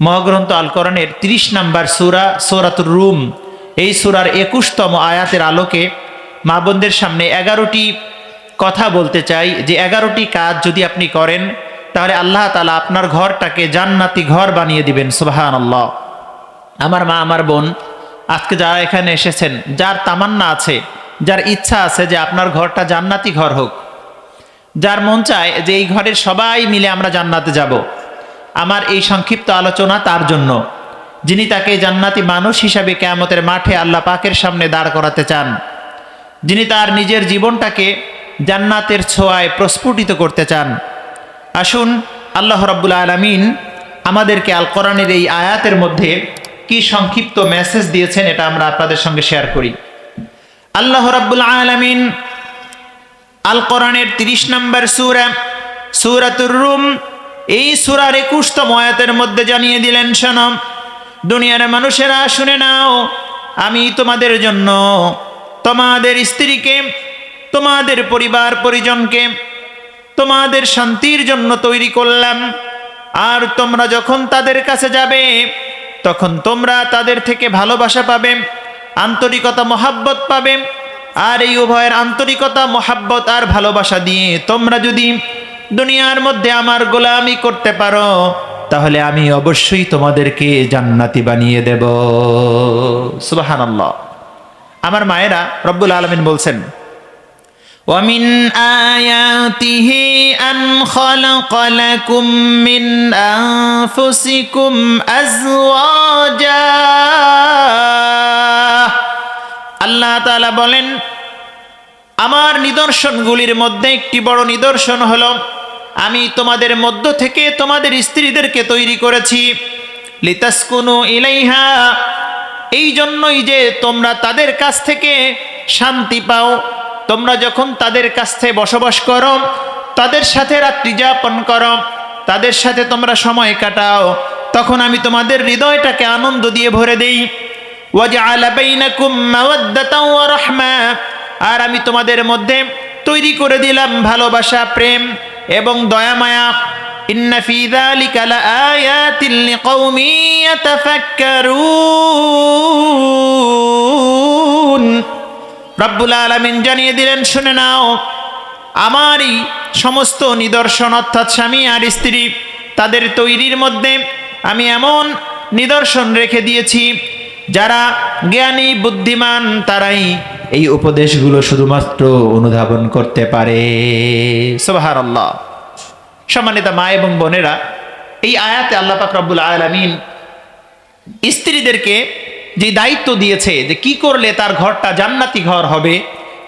মহাগ্রন্থ আল কোরআনের ৩০ নম্বর সূরা সূরাতুর রুম, এই সূরার ২১তম আয়াতের আলোকে মা বোনদের সামনে ১১টি কথা বলতে চাই, যে ১১টি কাজ যদি আপনি করেন তাহলে আল্লাহ তাআলা আপনার ঘরটাকে জান্নাতি ঘর বানিয়ে দিবেন। সুবহানাল্লাহ। আমার মা, আমার বোন, আজকে যারা এখানে এসেছেন, যার তামান্না আছে, যার ইচ্ছা আছে যে আপনার ঘরটা জান্নাতি ঘর হোক, যার মন চায় যে এই ঘরের সবাই মিলে আমরা জান্নাতে যাব, আমার এই সংক্ষিপ্ত আলোচনা তার জন্য, যিনি তাকে জান্নাতি মানুষ হিসাবে কিয়ামতের মাঠে আল্লাহ পাকের সামনে দাঁড় করাতে চান, যিনি তার নিজের জীবনটাকে জান্নাতের ছোঁয়ায় প্রস্ফুটিত করতে চান। আসুন, আল্লাহ রাব্বুল আলামিন আমাদেরকে আল কোরআনের এই আয়াতের মধ্যে কি সংক্ষিপ্ত মেসেজ দিয়েছেন এটা আমরা আপনাদের সঙ্গে শেয়ার করি। আল্লাহ রাব্বুল আলামিন আল কোরআনের ৩০ নম্বর সূরা সূরাতুর রুম, এই সূরার ২১তম আয়াতের মধ্যে জানিয়ে দিলেন, শোনো দুনিয়ার মানুষেরা, শুনে নাও, আমি তোমাদের জন্য তোমাদের স্ত্রীকে, তোমাদের পরিবার পরিজনকে তোমাদের শান্তির জন্য তৈরি করলাম। আর তোমরা যখন তাদের কাছে যাবে তখন তোমরা তাদের থেকে ভালোবাসা পাবে, আন্তরিকতা মহাব্বত পাবে। আর এই উভয়ের আন্তরিকতা মহাব্বত আর ভালোবাসা দিয়ে তোমরা যদি দুনিয়ার মধ্যে আমার গোলামি করতে পারো তাহলে আমি অবশ্যই তোমাদেরকে জান্নাতি বানিয়ে দেব। সুবহানাল্লাহ। আমার মায়েরা, রব্বুল আলামিন বলছেন, وَمِنْ آيَاتِهِ أَنْ خَلَقَ لَكُم مِّنْ أَنفُسِكُمْ أَزْوَاجًا। আল্লাহ তাআলা বলেন, আমার নিদর্শনগুলির মধ্যে একটি বড় নিদর্শন হলো আমি তোমাদের মধ্য থেকে তোমাদের স্ত্রীদেরকে তৈরি করেছি, লিতাসকুনু ইলাইহা, এই জন্যই যে তোমরা তাদের কাছ থেকে শান্তি পাও। তোমরা যখন তাদের কাছ থেকে বসবাস করো, তাদের সাথে রাত্রি যাপন করো, তাদের সাথে তোমরা সময় কাটাও, তখন আমি তোমাদের হৃদয়টাকে আনন্দ দিয়ে ভরে দেই। ওয়াজআলা বাইনাকুম মাওয়াদ্দাতাও ওয়া রাহমা, আর আমি তোমাদের মধ্যে তৈরি করে দিলাম ভালোবাসা, প্রেম এবং দয়া মায়া। ইন্না ফি যালিকা লাআয়াতিন লিকাওমিন ইয়াতাফাক্কারুন। রব্বুল আলামিন জানিয়ে দিলেন, শুনে নাও, আমারই সমস্ত নিদর্শন, অর্থাৎ স্বামী আর স্ত্রী তাদের তৈরির মধ্যে আমি এমন নিদর্শন রেখে দিয়েছি, যারা জ্ঞানী বুদ্ধিমান তারাই এই উপদেশগুলো শুধুমাত্র অনুধাবন করতে পারে। সুবহানাল্লাহ। সম্মানিত মা এবং বোনেরা, এই আয়াতে আল্লাহ পাক রব্বুল আলামিন স্ত্রীদেরকে যে দায়িত্ব দিয়েছে যে কি করলে তার ঘরটা জান্নাতি ঘর হবে,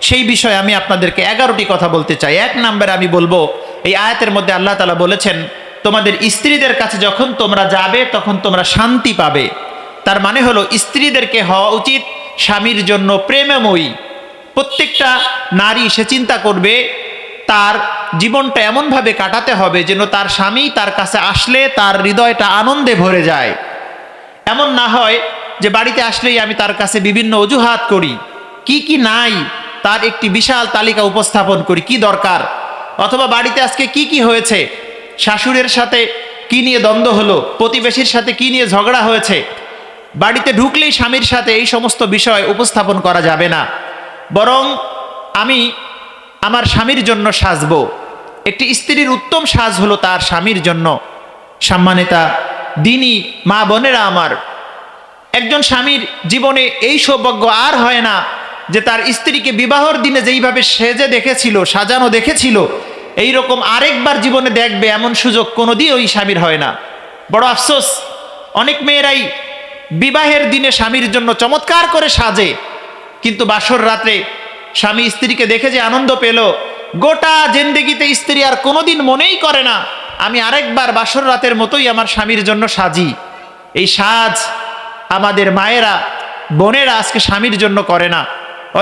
সেই বিষয়ে আমি আপনাদেরকে 11টি কথা বলতে চাই। 1 নম্বরে আমি বলবো, এই আয়াতের মধ্যে আল্লাহ তাআলা বলেছেন, তোমাদের স্ত্রীদের কাছে যখন তোমরা যাবে তখন তোমরা শান্তি পাবে। তার মানে হলো স্ত্রীদেরকে হওয়া উচিত স্বামীর জন্য প্রেমময়ী। প্রত্যেকটা নারী সে চিন্তা করবে তার জীবনটা এমনভাবে কাটাতে হবে যেন তার স্বামী তার কাছে আসলে তার হৃদয়টা আনন্দে ভরে যায়। এমন না হয় যে বাড়িতে আসলেই আমি তার কাছে বিভিন্ন অজুহাত করি, কি কি নাই তার একটি বিশাল তালিকা উপস্থাপন করি, কি দরকার, অথবা বাড়িতে আজকে কি কি হয়েছে, শাশুড়ের সাথে কি নিয়ে দ্বন্দ্ব হলো, প্রতিবেশীর সাথে কি নিয়ে ঝগড়া হয়েছে, বাড়িতে ঢুকলেই স্বামীর সাথে এই সমস্ত বিষয় উপস্থাপন করা যাবে না। বরং আমি আমার স্বামীর জন্য সাজবো। একটি স্ত্রীর উত্তম সাজ হলো তার স্বামীর জন্য। সম্মানিতা দিনী মা বোনেরা আমার, একজন স্বামীর জীবনে এই সৌভাগ্য আর হয় না যে তার স্ত্রীকে বিবাহর দিনে যেইভাবে সেজে দেখেছিল, সাজানো দেখেছিল, এই রকম আরেকবার জীবনে দেখবে এমন সুযোগ কোনোদিন ওই স্বামীর হয় না। বড় আফসোস, অনেক মেয়েরাই বিবাহের দিনে স্বামীর জন্য চমৎকার করে সাজে, কিন্তু বাসর রাত্রে স্বামী স্ত্রীকে দেখে যে আনন্দ পেল, গোটা জিন্দেগিতে স্ত্রী আর কোনোদিন মনেই করে না আমি আরেকবার বাসর রাতের মতোই আমার স্বামীর জন্য সাজি। এই সাজ আমাদের মায়েরা, বোনেরা আজকে স্বামীর জন্য করে না।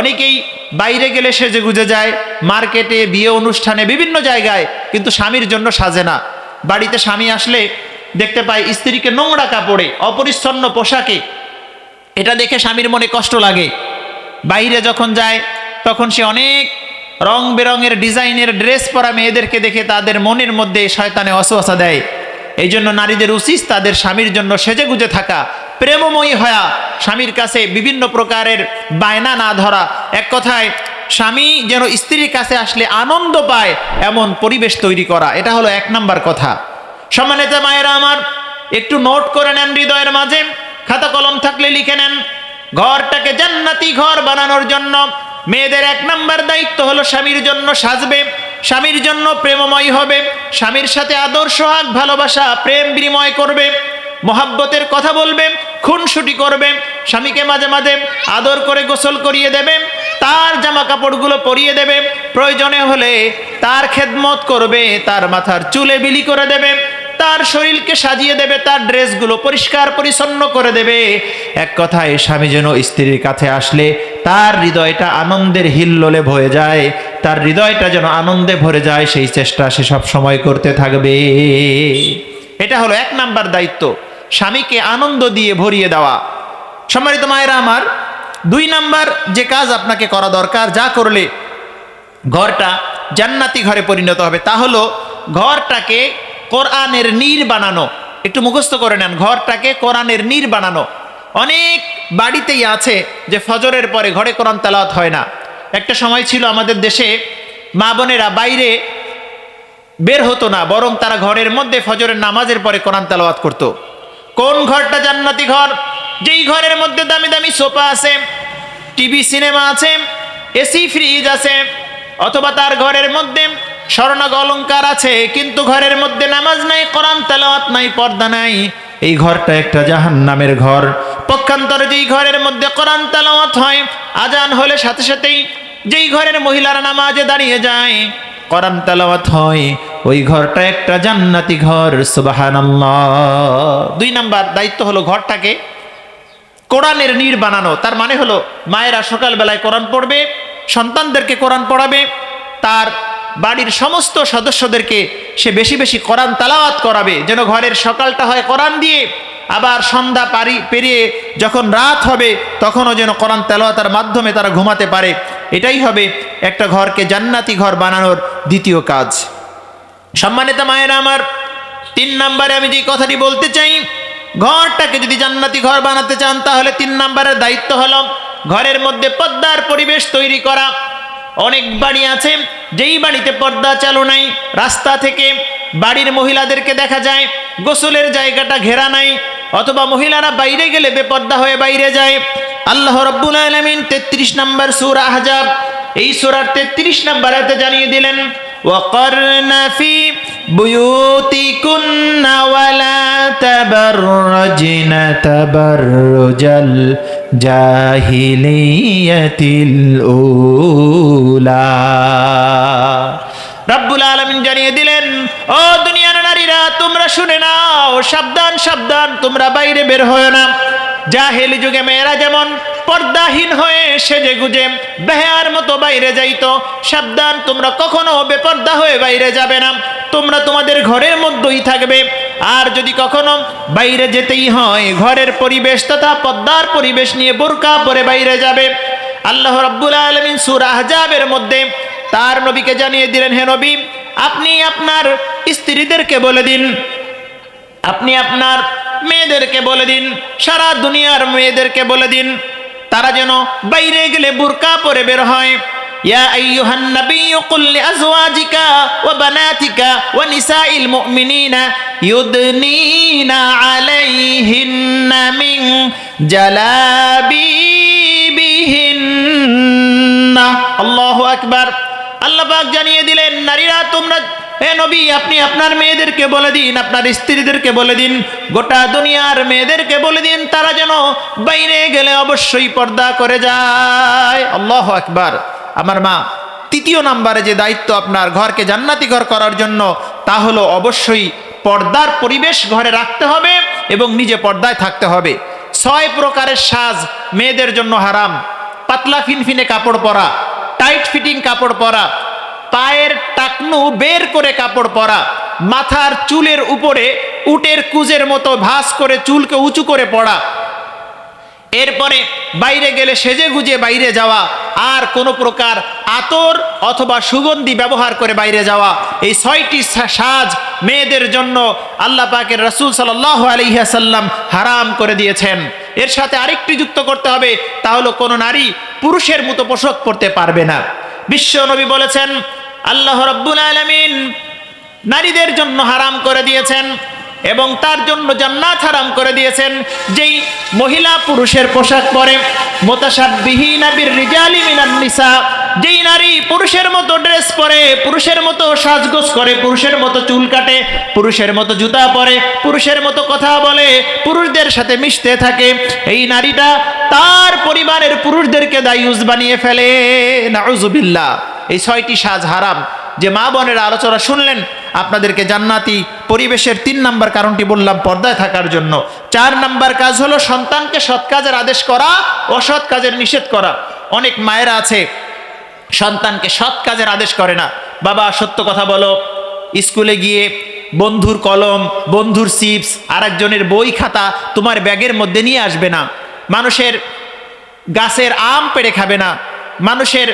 অনেকেই বাইরে গেলে সেজে গুজে যায়, মার্কেটে, বিয়ে অনুষ্ঠানে, বিভিন্ন জায়গায়, কিন্তু স্বামীর জন্য সাজে না। বাড়িতে স্বামী আসলে দেখতে পাই স্ত্রীকে নোংরা কাপড়ে, অপরিচ্ছন্ন পোশাকে, এটা দেখে স্বামীর মনে কষ্ট লাগে। বাইরে যখন যায় তখন সে অনেক রং বেরঙের ডিজাইনের ড্রেস পরা মেয়েদেরকে দেখে তাদের মনের মধ্যে শয়তানে ওয়াসওয়াসা দেয় এই জন্য নারীদের উচিত তাদের স্বামীর জন্য সেজেগুজে থাকা, প্রেমময়ী হয়া, স্বামীর কাছে বিভিন্ন প্রকারের বায়না না ধরা, এক কথায় স্বামী যেন স্ত্রীর কাছে আসলে আনন্দ পায় এমন পরিবেশ তৈরি করা, এটা হলো 1 নাম্বার কথা। সম্মানিত মায়েরা আমার, একটু নোট করে নেন, হৃদয়ের মাঝে খাতা কলম থাকলে লিখে নেন। ঘরটাকে জান্নাতি ঘর বানানোর জন্য মেয়েদের 1 নাম্বার দায়িত্ব হলো স্বামীর জন্য সাজবে, স্বামীর জন্য প্রেমময় হবে, স্বামীর সাথে আদর সোহাগ ভালোবাসা প্রেম বিনিময় করবে, মহাব্বতের কথা বলবে, খুনসুটি করবে, স্বামীকে মাঝে মাঝে আদর করে গোসল করিয়ে দেবে, তার জামা কাপড়গুলো পরিয়ে দেবে, প্রয়োজনে হলে তার খেদমত করবে, তার মাথার চুলে বিলি করে দেবে, তার শরীরকে সাজিয়ে দেবে, তার ড্রেসগুলো পরিষ্কার পরিচ্ছন্ন করে দেবে। এক কথায় স্বামী যেন স্ত্রীর কাছে আসলে তার হৃদয়টা আনন্দের হিল্লোলে ভরে যায়, তার হৃদয়টা যেন আনন্দে ভরে যায়, সেই চেষ্টা সে সব সময় করতে থাকবে। এটা হলো 1 নাম্বার দায়িত্ব, স্বামীকে আনন্দ দিয়ে ভরিয়ে দেওয়া। সম্মানিত মায়েরা আমার, 2 নাম্বার যে কাজ আপনাকে করা দরকার, যা করলে ঘরটা জান্নাতি ঘরে পরিণত হবে, তা হলো ঘরটাকে কোরআনের নীড় বানানো। একটু মুখস্থ করে নেন, ঘরটাকে কোরআনের নীড় বানানো। অনেক বাড়িতেই আছে যে ফজরের পরে ঘরে কোরআন তেলাওয়াত হয় না। একটা সময় ছিল আমাদের দেশে মা বোনেরা বাইরে বের হতো না, বরং তারা ঘরের মধ্যে ফজরের নামাজের পরে কোরআন তেলাওয়াত করত। কোন ঘরটা জান্নাতি ঘর? যেই ঘরের মধ্যে দামি দামি সোফা আছে, টিভি সিনেমা আছে, এসি ফ্রিজ আছে, অথবা তার ঘরের মধ্যে স্বর্ণাগ অলংকার আছে, কিন্তু ঘরের মধ্যে নামাজ নাই, কোরআন তেলাওয়াত নাই, পর্দা নাই, এই ঘরটা একটা জাহান্নামের ঘর। পক্ষান্তরে যেই ঘরের মধ্যে কোরআন তেলাওয়াত হয়, আজান হলে সাথে সাথেই যেই ঘরের মহিলারা নামাজে দাঁড়িয়ে যায়, কোরআন তেলাওয়াত হয়, ওই ঘরটা একটা জান্নাতি ঘর। সুবহানাল্লাহ। 2 নাম্বার দায়িত্ব হলো ঘরটাকে কোরআনের নীড় বানানো। তার মানে হলো মায়েরা সকালবেলায় কোরআন পড়বে, সন্তানদেরকে কোরআন পড়াবে, তার বাড়ির সমস্ত সদস্যদেরকে সে বেশি বেশি কোরআন তেলাওয়াত করাবে, যেন ঘরের সকালটা হয় কোরআন দিয়ে, আবার সন্ধ্যা পেরিয়ে যখন রাত হবে তখনও যেন কোরআন তেলাওয়াতের মাধ্যমে তারা ঘুমাতে পারে। এটাই হবে একটা ঘরকে জান্নাতি ঘর বানানোর দ্বিতীয় কাজ। সম্মানিত মায়েরা আমার, 3 নাম্বারে আমি যে কথাটি বলতে চাই, ঘরটাকে যদি জান্নাতি ঘর বানাতে চান তাহলে 3 নাম্বারের দায়িত্ব হলো ঘরের মধ্যে পর্দার পরিবেশ তৈরি করা। অনেক বাড়ি আছে যেই বাড়িতে পর্দা চালু নাই, রাস্তা থেকে বাড়ির মহিলাদেরকে দেখা যায় গোসলের জায়গাটা ঘেরা নাই, অথবা মহিলারা বাইরে গেলে বেপর্দা হয়ে বাইরে যায়। আল্লাহ রাব্বুল আলামিন 33 নম্বর সূরা আহজাব, এই সূরার 33 নম্বর আয়াতে জানিয়ে দিলেন, ওয়াকারনা ফি বুয়ুতিকুন্না ওয়ালা তাবাররাজনা তাবাররুজাল জাহিলিয়াতিল উলা। রব্বুল আলামিন জানিয়ে দিলেন, ও দুনিয়ার নারীরা, তোমরা শুনে নাও, সাবধান সাবধান, তোমরা বাইরে বের হয় না। জাহেলি যুগে মেয়েরা যেমন পর্দাহীন হয়ে সেজে গুজে বেহায়ার মতো বাইরে যাইতো, সাবধান, তোমরা কখনো বেপর্দা হয়ে বাইরে যাবে না, তোমরা তোমাদের ঘরের মধ্যেই থাকবে। আর যদি কখনো বাইরে যেতেই হয়, ঘরের পরিবেশ তথা পর্দার পরিবেশ নিয়ে বোরকা পরে বাইরে যাবে। আল্লাহ রাব্বুল আলামিন সূরা আহজাবের মধ্যে তার নবীকে জানিয়ে দিলেন, হে নবী, আপনি আপনার স্ত্রীদেরকে বলে দিন, আপনি আপনার মেয়েদেরকে বলে দিন, সারা দুনিয়ার মেয়েদেরকে বলে দিন, তারা যেন বাইরে গেলে বুরকা পরে বের হয়। ইয়া আইয়ুহান নাবিয়্যু কুল লিআজওয়াজিকা ওয়া বানাতিকা ওয়া নিসাইল মুমিনিনা ইউদনিনা আলাইহিন্না মিন জালাবিবিহিন্না। আল্লাহু আকবার। আল্লাহ পাক জানিয়ে দিলেন, নারীরা তোমরা, হে নবী, আপনি আপনার মেয়েদেরকে বলে দিন, আপনার স্ত্রীদেরকে বলে দিন, গোটা দুনিয়ার মেয়েদেরকে বলে দিন, তারা যেন বাইরে গেলে অবশ্যই পর্দা করে যায়। আল্লাহু আকবার। আমার মা, 3 নম্বরে যে দায়িত্ব আপনার ঘরকে জান্নাতি ঘর করার জন্য, তা হলো অবশ্যই পর্দার পরিবেশ ঘরে রাখতে হবে এবং নিজে পর্দায় থাকতে হবে। 6 প্রকারের সাজ মেয়েদের জন্য হারাম। পাতলা ফিনফিনে কাপড় পরা, টাইট ফিটিং কাপড় পরা, পায়ের টাকনু বের করে কাপড় পরা, মাথার চুলের উপরে উটের কুজের মতো ভাঁজ করে চুলকে উঁচু করে পড়া, এরপরে বাইরে গেলে সেজে গুজে বাইরে যাওয়া, আর কোনো প্রকার আতর অথবা সুগন্ধি ব্যবহার করে বাইরে যাওয়া, এই 6টি সাজ মেয়েদের জন্য আল্লাহ পাকের রাসূল সাল্লাল্লাহু আলাইহি ওয়াসাল্লাম হারাম করে দিয়েছেন। এর সাথে আরেকটি যুক্ত করতে হবে, তা হলো কোনো নারী পুরুষের মতো পোশাক পরতে পারবে না। বিশ্ব নবী বলেছেন, আল্লাহ রাব্বুল আলামিন নারীদের জন্য হারাম করে দিয়েছেন এবং তার জন্য জান্নাত হারাম করে দিয়েছেন। যেই মহিলা পুরুষের পোশাক পরে, মুতাশাব্বিহিনা বিররিজালি মিনান নিসা, যেই নারী পুরুষের মতো ড্রেস পরে, পুরুষের মতো সাজগোজ করে, পুরুষের মতো চুল কাটে, পুরুষের মতো জুতা পরে, পুরুষের মতো কথা বলে, পুরুষদের সাথে মিশতে থাকে, এই নারীটা তার পরিবারের পুরুষদেরকে দায়ুস বানিয়ে ফেলে। নাউজুবিল্লাহ। এই 6টি সাজ হারাম। যে মা বোনেরা আলোচনা শুনলেন, আপনাদেরকে জান্নাতি পরিবেশের 3 নাম্বার কারণটি বললাম পর্দায় থাকার জন্য। 4 নাম্বার কাজ হলো সন্তানকে সৎ কাজের আদেশ করা, অসৎ কাজের নিষেধ করা। অনেক মায়েরা আছে সন্তানকে সৎ কাজের আদেশ করে না। বাবা সত্য কথা বলো, স্কুলে গিয়ে বন্ধুর কলম, বন্ধুর চিপস, আরেকজনের বই খাতা তোমার ব্যাগের মধ্যে নিয়ে আসবে না। মানুষের গাছের আম পেড়ে খাবে না, মানুষের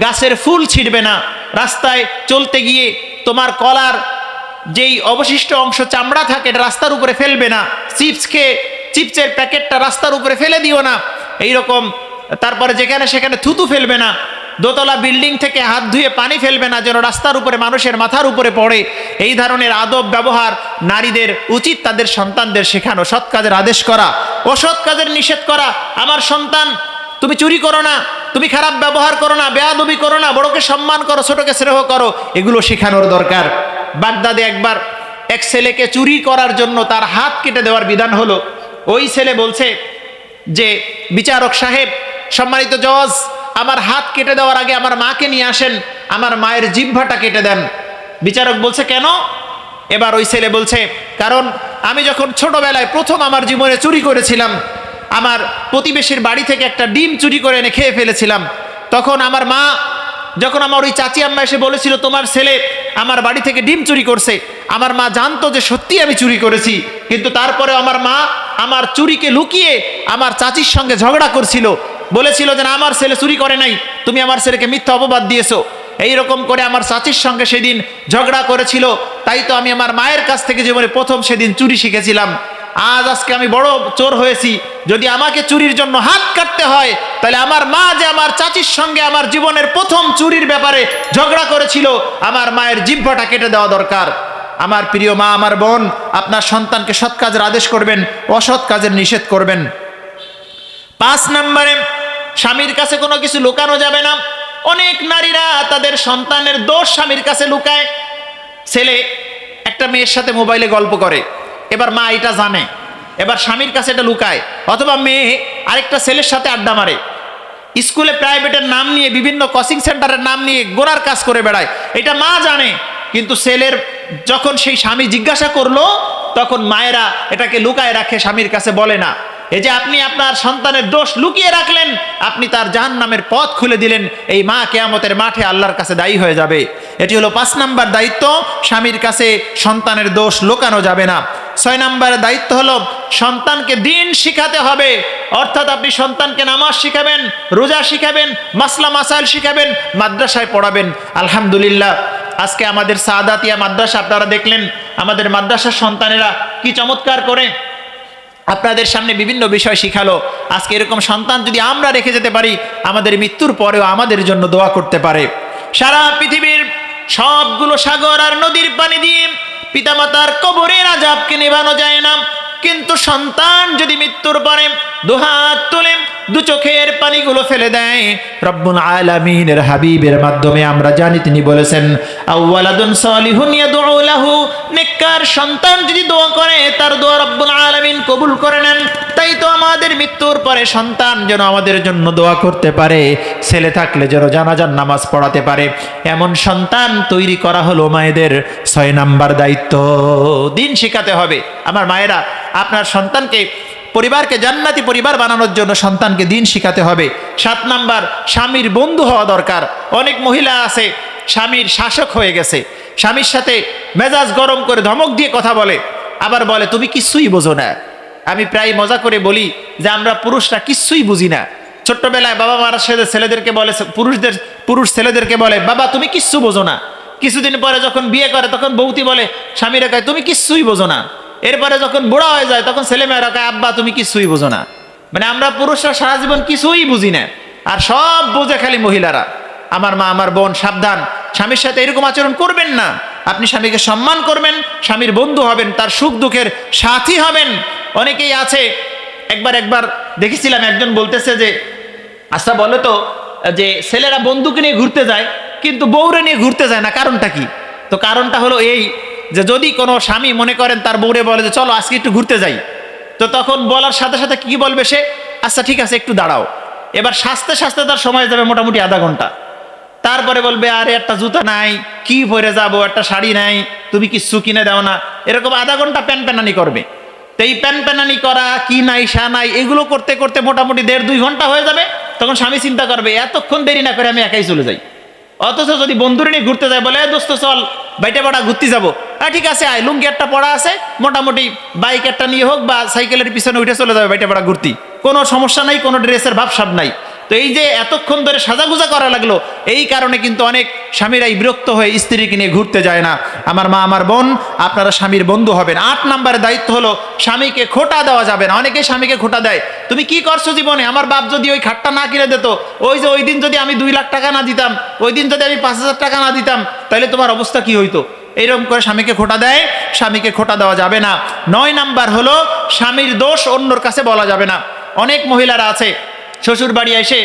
গাছের ফুল ছিঁড়বে না, রাস্তায় চলতে গিয়ে তোমার কলার যেই অবশিষ্ট অংশ চামড়া থাকে এটা রাস্তার উপরে ফেলবে না, চিপস খেয়ে চিপসের প্যাকেটটা রাস্তার উপরে ফেলে দিও না, এইরকম। তারপরে যেখানে সেখানে থুতু ফেলবে না, দোতলা বিল্ডিং থেকে হাত ধুয়ে পানি ফেলবে না যেন রাস্তার উপরে মানুষের মাথার উপরে পড়ে। এই ধরনের আদব ব্যবহার নারীদের উচিত তাদের সন্তানদের শেখানো। সৎ কাজের আদেশ করা, অসৎ কাজের নিষেধ করা। আমার সন্তান তুমি চুরি করো না, তুমি খারাপ ব্যবহার করো না, বেয়াদবি করো না, বড়কে সম্মান করো, ছোটকে স্নেহ করো, এগুলো শেখানোর দরকার। বাগদাদে একবার এক ছেলেকে চুরি করার জন্য তার হাত কেটে দেওয়ার বিধান হলো। ওই ছেলে বলছে যে, বিচারক সাহেব, সম্মানিত জজ, আমার হাত কেটে দেওয়ার আগে আমার মাকে নিয়ে আসেন, আমার মায়ের জিহ্বাটা কেটে দেন। বিচারক বলছে কেন? এবার ওই ছেলে বলছে, কারণ আমি যখন ছোটবেলায় প্রথম আমার জীবনে চুরি করেছিলাম, আমার প্রতিবেশীর বাড়ি থেকে একটা ডিম চুরি করে এনে খেয়ে ফেলেছিলাম। তখন আমার মা, যখন আমার ওই চাচি আম্মা এসে বলেছিল তোমার ছেলে আমার বাড়ি থেকে ডিম চুরি করছে, আমার মা জানতো যে সত্যি আমি চুরি করেছি, কিন্তু তারপরে আমার মা আমার চুরিকে লুকিয়ে আমার চাচির সঙ্গে ঝগড়া করছিল, বলেছিল যে না, আমার ছেলে চুরি করে নাই, তুমি আমার ছেলেকে মিথ্যা অপবাদ দিয়েছো। এইরকম করে আমার চাচির সঙ্গে সেদিন ঝগড়া করেছিল। তাই তো আমি আমার মায়ের কাছ থেকে জীবনে প্রথম সেদিন চুরি শিখেছিলাম। আজকে আমি বড় চোর হয়েছি, যদি আমাকে চুরির জন্য হাত কাটতে হয়, তাহলে আমার মা যে আমার চাচির সঙ্গে আমার জীবনের প্রথম চুরির ব্যাপারে ঝগড়া করেছিল, আমার মায়ের জিহ্বাটা কেটে দেওয়া দরকার। আমার প্রিয় মা, আমার বোন, আপনার সন্তানকে সৎ কাজের আদেশ করবেন, অসৎ কাজের নিষেধ করবেন। 5 নম্বরে, স্বামীর কাছে কোনো কিছু লুকানো যাবে না। অনেক নারীরা তাদের সন্তানের দোষ স্বামীর কাছে লুকায়। ছেলে একটা মেয়ের সাথে মোবাইলে গল্প করে, এবার মা এটা জানে, এবার স্বামীর কাছে এটা লুকায়। অথবা মেয়ে আরেকটা ছেলের সাথে আড্ডা মারে, স্কুলে প্রাইভেটের নাম নিয়ে, বিভিন্ন কোচিং সেন্টারের নাম নিয়ে গোড়ার কাজ করে বেড়ায়, এটা মা জানে। কিন্তু ছেলের যখন সেই স্বামী জিজ্ঞাসা করলো, তখন মায়েরা এটাকে লুকায় রাখে, স্বামীর কাছে বলে না। এই যে আপনি আপনার সন্তানের দোষ লুকিয়ে রাখলেন, আপনি তার জাহান্নামের পথ খুলে দিলেন। এই মা কিয়ামতের মাঠে আল্লাহর কাছে দায়ী হয়ে যাবে। এটি হলো 5 নাম্বার দায়িত্ব, স্বামীর কাছে সন্তানের দোষ লুকানো যাবে না। 6 নম্বরের দায়িত্ব হলো সন্তানকে দিন শিখাতে হবে। অর্থাৎ আপনি সন্তানকে নামাজ শিখাবেন, রোজা শিখাবেন, মাসলা মাসাইল শিখাবেন, মাদ্রাসায় পড়াবেন। আলহামদুলিল্লাহ, আজকে আমাদের সাদাতিয়া মাদ্রাসা আপনারা দেখলেন, আমাদের মাদ্রাসার সন্তানেরা কি চমৎকার করে আপনাদের সামনে বিভিন্ন বিষয় শিখালো। আজকে এরকম সন্তান যদি আমরা রেখে যেতে পারি, আমাদের মৃত্যুর পরেও আমাদের জন্য দোয়া করতে পারে। সারা পৃথিবীর সবগুলো সাগর আর নদীর পানি দিয়ে পিতামাতার কবরের আযাবকে নেভানো যায় না, কিন্তু সন্তান যদি মৃত্যুর পরে দুহাত তুলে দু চোখের পানিগুলো ফেলে দেয়, রব্বুল আলামিনের হাবিবের মাধ্যমে আমরা জানি তিনি বলেছেন, আওয়ালাদুন সালিহুন ইয়াদউ লাহু, নেককার সন্তান যদি দোয়া করে তার দোয়া রব্বুল আলামিন কবুল করে নেন। তাই তো আমাদের মৃত্যুর পরে সন্তান যেন আমাদের জন্য দোয়া করতে পারে, ছেলে থাকলে যেন জানাজার নামাজ পড়াতে পারে, এমন সন্তান তৈরি করা হলো মায়েদের 6 নাম্বার দায়িত্ব। দিন শেখাতে হবে। আমার মায়েরা, আপনার সন্তানকে, পরিবারকে জান্নাতি পরিবার বানানোর জন্য সন্তানকে দিন শিখাতে হবে। 7 নাম্বার, স্বামীর বন্ধু হওয়া দরকার। অনেক মহিলা আছে স্বামীর শাসক হয়ে গেছে, স্বামীর সাথে মেজাজ গরম করে ধমক দিয়ে কথা বলে, আবার বলে তুমি কিছুই বোঝো না, আমি প্রায় মজা করে বলি যে আমরা পুরুষরা কিচ্ছুই বুঝি না। ছোট্টবেলায় বাবা মারা ছেলেদেরকে বলে, পুরুষ ছেলেদেরকে বলে, বাবা তুমি কিচ্ছু বোঝো না। কিছুদিন পরে যখন বিয়ে করে তখন বৌতি বলে স্বামীরা কয় তুমি কিচ্ছুই বোঝো না। এরপরে যখন বুড়া হয়ে যায় তখন ছেলেমেয়েরা কয় আব্বা তুমি কিচ্ছুই বোঝো না। মানে আমরা পুরুষরা সারা জীবন কিছুই বুঝি না, আর সব বোঝে খালি মহিলারা। আমার মা, আমার বোন, সাবধান, স্বামীর সাথে এরকম আচরণ করবেন না। আপনি স্বামীকে সম্মান করবেন, স্বামীর বন্ধু হবেন, তার সুখ দুঃখের সাথী হবেন। অনেকেই আছে, একবার দেখেছিলাম একজন বলতেছে যে আচ্ছা বলো তো, যে ছেলেরা বন্ধুকে নিয়ে ঘুরতে যায় কিন্তু বউরে নিয়ে ঘুরতে যায় না, কারণটা কি? তো কারণটা হলো এই যে যদি কোনো স্বামী মনে করেন তার বউরে বলে যে চলো আজকে একটু ঘুরতে যাই, তো তখন বলার সাথে সাথে কি বলবে সে, আচ্ছা ঠিক আছে একটু দাঁড়াও। এবার সাজতে সাজতে তার সময় যাবে মোটামুটি আধা ঘন্টা। তারপরে বলবে আরে একটা জুতা নাই, কি পরে যাব, একটা শাড়ি নাই, তুমি কিচ্ছু কিনে দাও না। এরকম আধা ঘন্টা প্যানপ্যানানি করবে। তো এই প্যানপ্যানানি করা, কি নাই সা নাই, এগুলো করতে করতে মোটামুটি 1.5-2 ঘন্টা হয়ে যাবে। তখন স্বামী চিন্তা করবে এতক্ষণ দেরি না করে আমি একাই চলে যাই। অথচ যদি বন্ধুরে নিয়ে ঘুরতে যায়, বলে দোস্ত চল বাইটে পড়া ঘুরতে যাবো, হ্যাঁ ঠিক আছে আয়, লুঙ্গি একটা পড়া আছে, মোটামুটি বাইক একটা নিয়ে হোক বা সাইকেলের পিছনে উঠে চলে যাবে বাইটে পড়া ঘুরতে, কোনো সমস্যা নাই, কোনো ড্রেসের ভাবসাব নাই। তো এই যে এতক্ষণ ধরে সাজাগুজা করা লাগলো, এই কারণে কিন্তু অনেক স্বামীরাই বিরক্ত হয়ে স্ত্রীকে নিয়ে ঘুরতে যায় না। আমার মা, আমার বোন, আপনারা স্বামীর বন্ধু হবেন। 8 নম্বরের দায়িত্ব হলো স্বামীকে খোটা দেওয়া যাবে না। অনেকেই স্বামীকে খোটা দেয়, তুমি কি করছো জীবনে, আমার বাপ যদি ওই খাটটা না কিনে দিত, ওই দিন যদি আমি 2 লাখ টাকা না দিতাম, ওই দিন যদি আমি 5,000 টাকা না দিতাম, তাহলে তোমার অবস্থা কি হইতো। এইরকম করে স্বামীকে খোটা দেয়, স্বামীকে খোটা দেওয়া যাবে না। 9 নাম্বার হলো স্বামীর দোষ অন্যর কাছে বলা যাবে না। অনেক মহিলারা আছে শ্বশুর বাড়ি এসে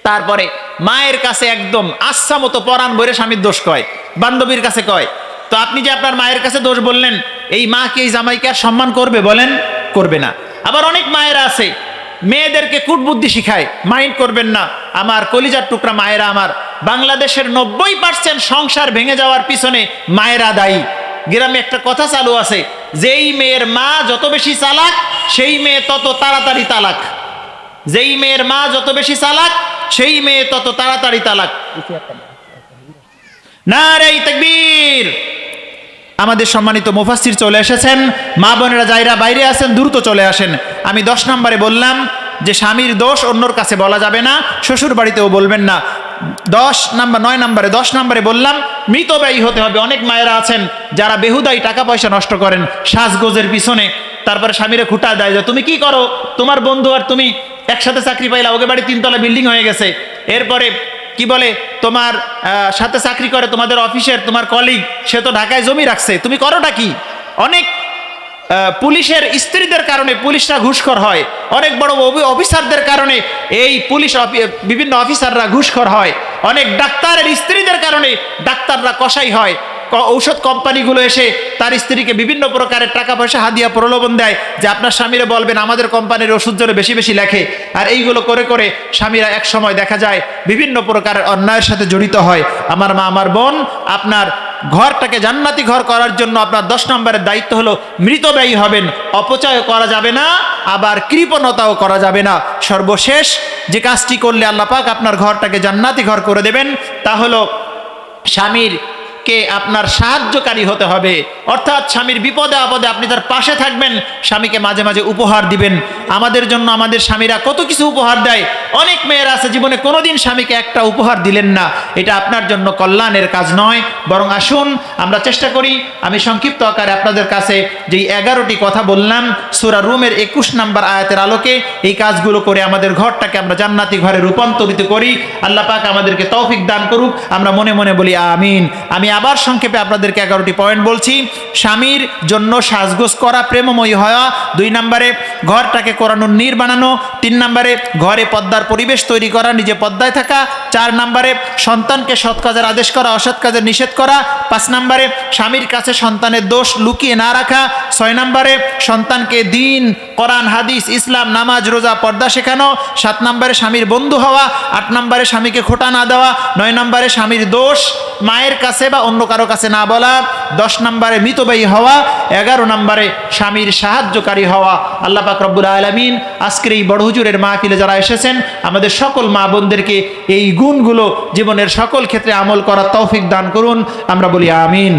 তারপরে মায়ের কাছে একদম আচ্ছা মতো পরাণ ভরে স্বামীর দোষ কয়, বান্ধবীর কাছে কয়। তো আপনি যে আপনার মায়ের কাছে দোষ বললেন, এই মা কি এই জামাইকে আর সম্মান করবে বলেন? করবে না। আবার অনেক মায়েরা আছে মেয়েদেরকে কুটবুদ্ধি শিখায়, মাইন্ড করবেন না আমার কলিজার টুকরা মায়েরা আমার, বাংলাদেশের 90% সংসার ভেঙে যাওয়ার পিছনে মায়েরা দায়ী। গ্রামে একটা কথা চালু আছে, যেই মেয়ের মা যত বেশি চালাক সেই মেয়ে তত তাড়াতাড়ি তালাক। যেই মেয়ের মা যত বেশি চালাক সেই মেয়ে তত তাড়াতাড়ি তালাক। নারে তাকবীর। আমাদের সম্মানিত মুফাসসির চলে এসেছেন, মা বোনেরা যাইরা বাইরে আছেন দ্রুত চলে আসেন। আমি 10 নম্বরে বললাম যে স্বামীর দোষ অন্যর কাছে বলা যাবে না, শ্বশুর বাড়িতেও বলবেন না। 10 নম্বরে বললাম মৃতব্যয়ী হতে হবে। অনেক মায়েরা আছেন যারা বেহুদাই টাকা পয়সা নষ্ট করেন সাজগোজের পিছনে, তারপরে স্বামীরে খুঁটা দেয় যে তুমি কি করো, তোমার বন্ধু আর তুমি একসাথে চাকরি পাইলা, ওকে বাড়ি 3 তলা বিল্ডিং হয়ে গেছে। এরপরে কি বলে তোমার সাথে চাকরি করে তোমাদের অফিসের তোমার কলিগ, সে তো ঢাকায় জমি রাখছে, তুমি করোটা কি? অনেক পুলিশের স্ত্রীদের কারণে পুলিশরা ঘুষখোর হয়, অনেক বড় অফিসারদের কারণে এই পুলিশ বিভিন্ন অফিসাররা ঘুষখোর হয়, অনেক ডাক্তারের স্ত্রীদের কারণে ডাক্তাররা কসাই হয়। ঔষধ কোম্পানিগুলো এসে তার স্ত্রীকে বিভিন্ন প্রকারের টাকা পয়সা হাদিয়া প্রলোভন দেয় যে আপনার স্বামীরা বলবেন আমাদের কোম্পানির ওষুধ যেন বেশি বেশি লেখে। আর এইগুলো করে করে স্বামীরা এক সময় দেখা যায় বিভিন্ন প্রকারের অন্যায়ের সাথে জড়িত হয়। আমার মা, আমার বোন, আপনার ঘরটাকে জান্নাতি ঘর করার জন্য আপনার 10 নম্বরের দায়িত্ব হলো মৃতব্যয়ী হবেন, অপচয় করা যাবে না, আবার কৃপণতাও করা যাবে না। সর্বশেষ যে কাজটি করলে আল্লাহ পাক আপনার ঘরটাকে জান্নাতি ঘর করে দেবেন তা হলো স্বামীর কে আপনার সাহায্যকারী হতে হবে। অর্থাৎ স্বামীর বিপদে আপদে আপনি তার পাশে থাকবেন, স্বামীকে মাঝে মাঝে উপহার দিবেন। আমাদের জন্য আমাদের স্বামীরা কত কিছু উপহার দেয়, অনেক মেয়েরা আছে জীবনে কোনোদিন স্বামীকে একটা উপহার দিলেন না, এটা আপনার জন্য কল্যাণের কাজ নয়। বরং আসুন আমরা চেষ্টা করি, আমি সংক্ষিপ্ত আকারে আপনাদের কাছে যেই 11টি কথা বললাম সূরা রুমের 21 নম্বর আয়াতের আলোকে এই কাজগুলো করে আমাদের ঘরটাকে আমরা জান্নাতি ঘরে রূপান্তরিত করি। আল্লাহ পাক আমাদেরকে তৌফিক দান করুক, আমরা মনে মনে বলি আমিন। আমি আবার সংক্ষেপে আপনাদেরকে 11টি পয়েন্ট বলছি। স্বামীর জন্য সাজগোজ করা, প্রেমময়ী হওয়া। 2 নম্বরে ঘরটাকে কোরআনুর নীর বানানো। 3 নম্বরে ঘরে পর্দার পরিবেশ তৈরি করা, নিজে পর্দায় থাকা। 4 নম্বরে সন্তানকে সৎ কাজের আদেশ করা, অসৎ কাজের নিষেধ করা। 5 নম্বরে স্বামীর কাছে সন্তানের দোষ লুকিয়ে না রাখা। 6 নম্বরে সন্তানকে দিন, কোরআন, হাদিস, ইসলাম, নামাজ, রোজা, পর্দা শেখানো। 7 নম্বরে স্বামীর বন্ধু হওয়া। 8 নম্বরে স্বামীকে খোটা না দেওয়া। 9 নম্বরে স্বামীর দোষ মায়ের কাছে বা অন্য কারো কাছে না বলা। 10 নম্বরে মৃতব্যয়ী হওয়া। 11 নম্বরে স্বামীর সাহায্যকারী হওয়া। আল্লাহ পাক রব্বুল আলামিন আজকের এই বড় হুজুরের মাহফিলে যারা এসেছেন আমাদের সকল মা বোনদেরকে এই গুণগুলো জীবনের সকল ক্ষেত্রে আমল করার তৌফিক দান করুন, আমরা বলি আমিন।